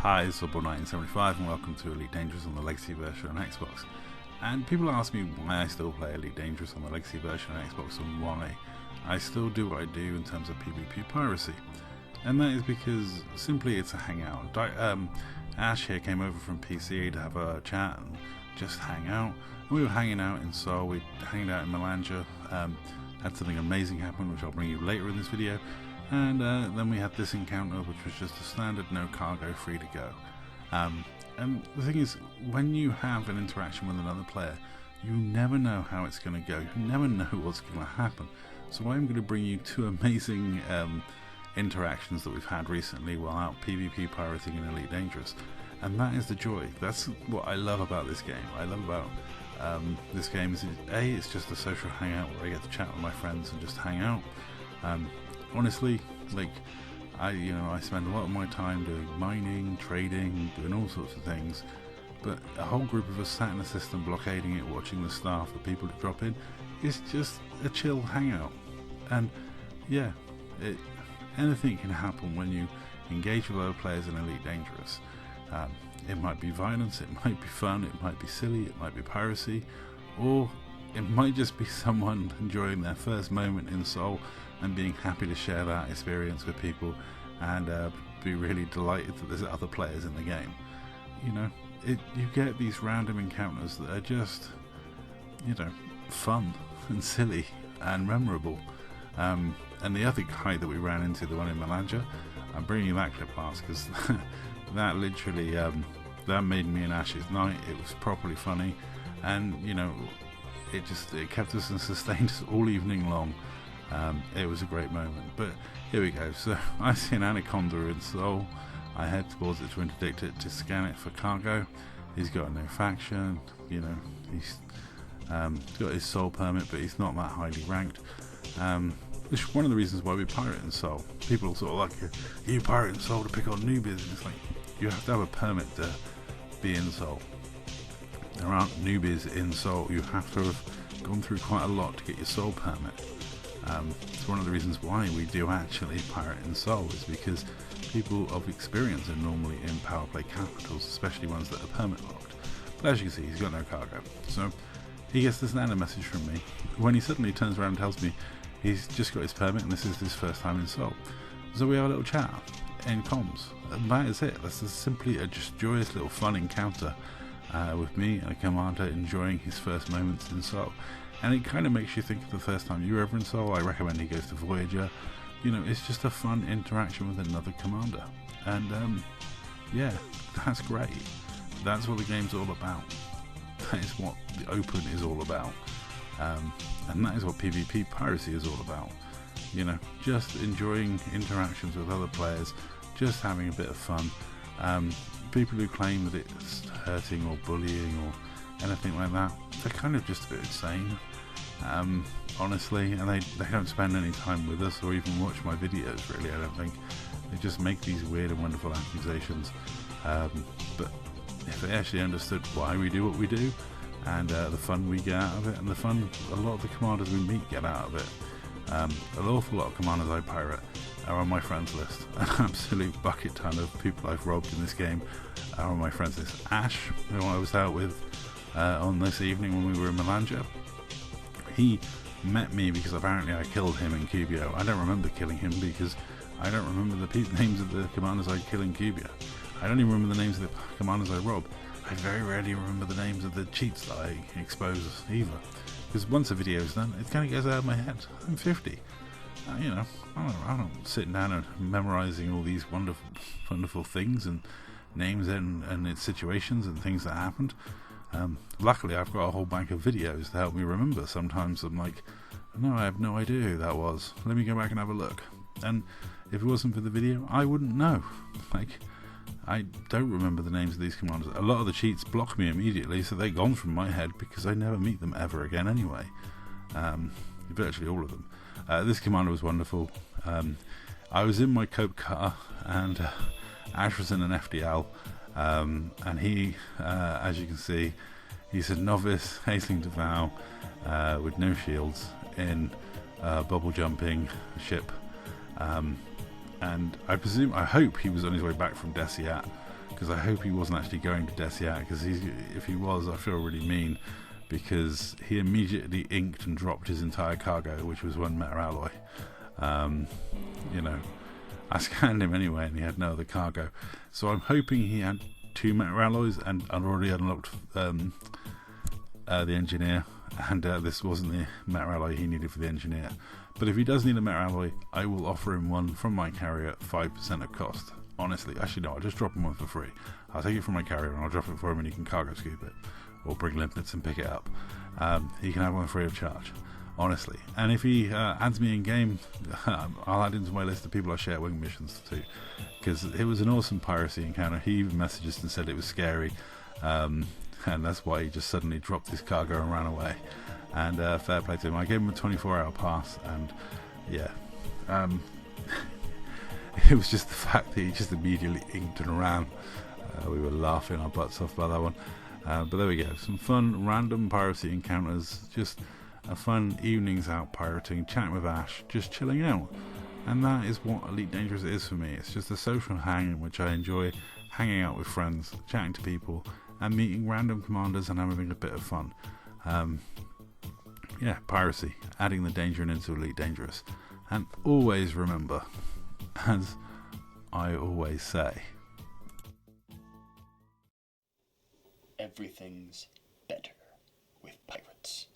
Hi, it's Boddicker and welcome to Elite Dangerous on the Legacy version on Xbox. And people ask me why I still play Elite Dangerous on the Legacy version on Xbox and why I still do what I do in terms of PvP piracy. And that is because simply it's a hangout. Ash here came over from PC to have a chat and just hang out. And we were hanging out in Seoul, we hanged out in Malanja, had something amazing happen which I'll bring you later in this video. And then we had this encounter which was just a standard no cargo, free to go. And the thing is, when you have an interaction with another player, you never know how it's going to go, you never know what's going to happen. So I'm going to bring you two amazing interactions that we've had recently while out PvP pirating in Elite Dangerous. And that is the joy. That's what I love about this game. I love about this game is it's just a social hangout where I get to chat with my friends and just hang out. Honestly, like I spend a lot of my time doing mining, trading, doing all sorts of things, but a whole group of us sat in a system blockading it, watching the staff, the people that drop in, it's just a chill hangout. And yeah, anything can happen when you engage with other players in Elite Dangerous. It might be violence, it might be fun, it might be silly, it might be piracy, or it might just be someone enjoying their first moment in Seoul and being happy to share that experience with people and be really delighted that there's other players in the game. You know, you get these random encounters that are just, fun and silly and memorable. And the other guy that we ran into, the one in Malanja, I'm bringing you that clip last because that literally that made me and Ash's night. It was properly funny, and it kept us and sustained us all evening long. It was a great moment. But here we go. So I see an anaconda in Seoul. I head towards it to interdict it, to scan it for cargo. He's got no faction, he's got his Seoul permit, but he's not that highly ranked. Which is one of the reasons why we pirate in Seoul. People are sort of like, you pirate in Seoul to pick on newbies, and it's like, you have to have a permit to be in Seoul. There aren't newbies in Seoul. You have to have gone through quite a lot to get your Seoul permit. It's one of the reasons why we do actually pirate in Seoul, is because people of experience are normally in power play capitals, especially ones that are permit locked. But as you can see, he's got no cargo. So he gets this nano message from me when he suddenly turns around and tells me he's just got his permit and this is his first time in Seoul. So we have a little chat in comms, and that is it. This is simply a just joyous little fun encounter with me and a commander enjoying his first moments in Seoul. And it kind of makes you think of the first time you're ever in Seoul. I recommend he goes to Voyager. It's just a fun interaction with another commander. And yeah, that's great. That's what the game's all about. That is what the open is all about. And that is what PvP piracy is all about. Just enjoying interactions with other players, just having a bit of fun. People who claim that it's hurting or bullying or anything like that, they're kind of just a bit insane, honestly, and they don't spend any time with us or even watch my videos, really. I don't think. They just make these weird and wonderful accusations, but if they actually understood why we do what we do and the fun we get out of it, and the fun a lot of the commanders we meet get out of it, an awful lot of commanders I pirate are on my friends list. An absolute bucket ton of people I've robbed in this game are on my friends list. Ash, who I was out with on this evening when we were in Malanja, he met me because apparently I killed him in Cubio. I don't remember killing him because I don't remember the names of the commanders I kill in Cubio. I don't even remember the names of the commanders I rob. I very rarely remember the names of the cheats that I expose either, because once a video is done, it kind of goes out of my head. I'm 50. I'm not sitting down and memorizing all these wonderful things and names and its situations and things that happened. Luckily, I've got a whole bank of videos to help me remember. Sometimes I'm like, no, I have no idea who that was. Let me go back and have a look. And if it wasn't for the video, I wouldn't know. I don't remember the names of these commanders. A lot of the cheats block me immediately, so they're gone from my head because I never meet them ever again anyway. Virtually all of them. This commander was wonderful. I was in my Cope car, and Ash was in an FDL, and he, as you can see, he's a novice hastening to vow with no shields in bubble jumping ship. And I hope he was on his way back from Desiat, because I hope he wasn't actually going to Desiat, because if he was, I feel really mean, because he immediately inked and dropped his entire cargo, which was 1 meta alloy. You know, I scanned him anyway and he had no other cargo, so I'm hoping he had 2 meta alloys and I'd already unlocked the engineer, and this wasn't the meta alloy he needed for the engineer. But if he does need a meta alloy, I will offer him one from my carrier at 5% of cost. Honestly, actually no, I'll just drop him one for free. I'll take it from my carrier and I'll drop it for him, and he can cargo scoop it or bring limpets and pick it up. He can have one free of charge, honestly. And if he adds me in game, I'll add into my list of people I share wing missions to, because it was an awesome piracy encounter. He even messaged us and said it was scary, and that's why he just suddenly dropped his cargo and ran away. And fair play to him. I gave him a 24-hour pass, and yeah, it was just the fact that he just immediately inked and ran. We were laughing our butts off by that one. But there we go, some fun random piracy encounters, just a fun evenings out pirating, chatting with Ash, just chilling out. And that is what Elite Dangerous is for me. It's just a social hang in which I enjoy hanging out with friends, chatting to people, and meeting random commanders and having a bit of fun. Yeah, piracy, adding the danger into Elite Dangerous. And always remember, as I always say, everything's better with pirates.